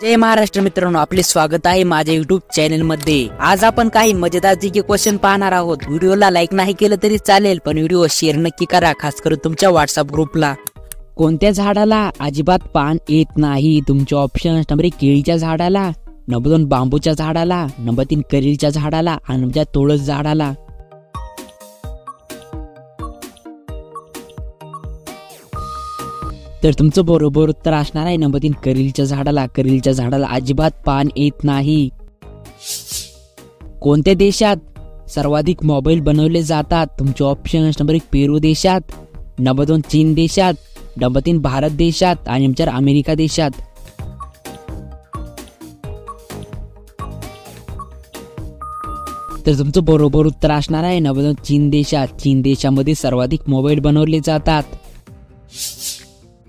जय महाराष्ट्र मित्रांनो, आपले स्वागत आहे माझ्या युट्यूब चॅनल मध्ये। आज आपण काही मजेदार जीके क्वेश्चन पाहणार आहोत। व्हिडिओला लाईक नाही केलं तरी चालेल, पण व्हिडिओ शेअर नक्की करा, खास करून तुमच्या व्हॉट्सअप ग्रुपला। कोणत्या झाडाला अजिबात पान येत नाही? तुमचे ऑप्शन: नंबर 1 केळीच्या झाडाला, नंबर 2 बांबूच्या झाडाला, नंबर 3 करीच्या झाडाला आणि नंबर 4 तुळस झाडाला। तर तुमचं बरोबर उत्तर असणार आहे नंबर 3 करीच्या झाडाला। करीच्या झाडाला अजिबात पान येत नाही। कोणत्या देशात सर्वाधिक मोबाईल बनवले जातात? तुमचे ऑप्शन: नंबर 1 पेरू देशात, नंबर 2 चीन देशात, नंबर 3 भारत देशात आणि नंबर 4 अमेरिका देशात। तर तुमचं बरोबर उत्तर असणार आहे नंबर 2 चीन देशात। चीन देशामध्ये सर्वाधिक मोबाईल बनवले जातात।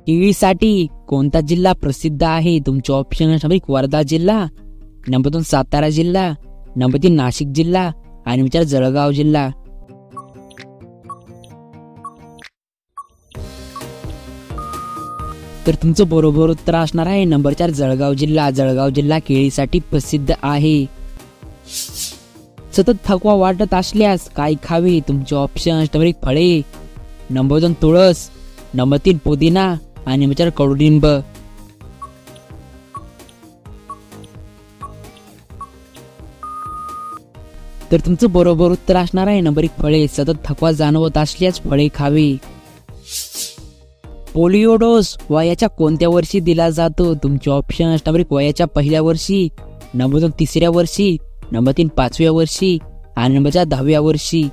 केळीसाठी कोणता जिल्हा प्रसिद्ध आहे? तुमचे ऑप्शन: नंबर 1 वर्धा जिल्हा, नंबर 2 सातारा जिल्हा, नंबर 3 नाशिक जिल्हा आणि नंबर 4 जळगाव जिल्हा। तर तुमचं बरोबर उत्तर असणार आहे नंबर 4 जळगाव जिल्हा। जळगाव जिल्हा केळीसाठी प्रसिद्ध आहे। सतत थकवा वाटत असल्यास काय खावे? तुमचे ऑप्शन: नंबर 1 फळे, नंबर 2 तुळस, नंबर 3 पुदिना आणि नंबर 4 कडुलिंब। तर तुमचं बरोबर उत्तर असणार आहे नंबर 1 फळे। सतत थकवा जाणवत असल्यास फळे खावे। पोलिओ डोस वयाच्या कोणत्या वर्षी दिला जातो? तुमचे ऑप्शन: नंबर 1 वयाच्या पहिल्या वर्षी, नंबर 2 तिसऱ्या वर्षी, नंबर 3 5व्या वर्षी आणि नंबर 4 10व्या वर्षी।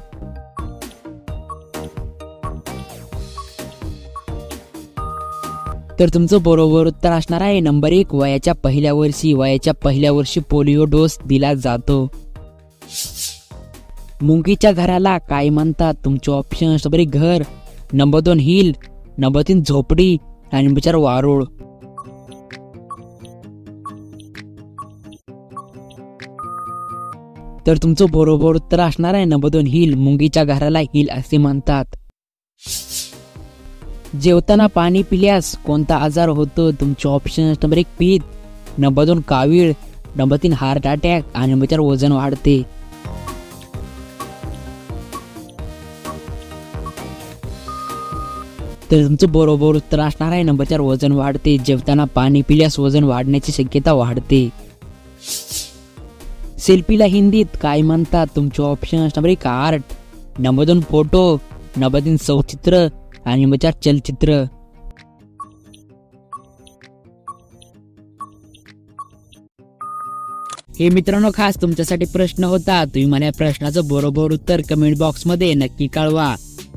तर तुमचं बरोबर उत्तर असणार आहे नंबर 1 वयाच्या पहिल्या वर्षी। वयाच्या पहिल्या वर्षी पोलिओ डोस दिला जातो। मुंगीच्या घराला काय म्हणतात? तुमचे ऑप्शन: नंबर 1 घर, नंबर 2 हिल, नंबर 3 झोपडी आणि नंबर 4 वारुळ। तर तुमचं बरोबर उत्तर असणार आहे नंबर 2 हिल। मुंगीच्या घराला हिल असे म्हणतात। जेवताना पाणी पिल्यास कोणता आजार होतो? तुमचे ऑप्शन: नंबर 1 पित्त, नंबर 2 कावीळ, नंबर 3 हार्ट अटॅक आणि नंबर 4 वजन वाढते। तर तुमचं बरोबर उत्तर असणार आहे नंबर 4 वजन वाढते। जेवताना पाणी पिल्यास वजन वाढण्याची शक्यता वाढते। सेल्फीला हिंदीत काय म्हणतात? तुमचे option: number 1 art, number 2 photo, number 3 सौचित्र आणि नंबर 4 चलचित्र। हे मित्रांनो, खास तुमच्यासाठी प्रश्न होता। तुम्ही मला या प्रश्नाचं बरोबर उत्तर कमेंट बॉक्स मध्ये नक्की कळवा।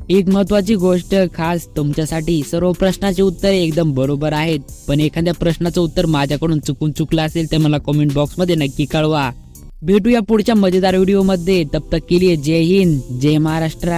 एक महत्वाची गोष्ट खास तुमच्यासाठी, सर्व प्रश्नाचे उत्तर एकदम बरोबर आहेत, पण एखाद्या प्रश्नाचं उत्तर माझ्याकडून चुकलं असेल तर मला कमेंट बॉक्स मध्ये नक्की कळवा। भेटूया पुढच्या मजेदार व्हिडिओ मध्ये। तब तक के लिए जय हिंद, जय महाराष्ट्र।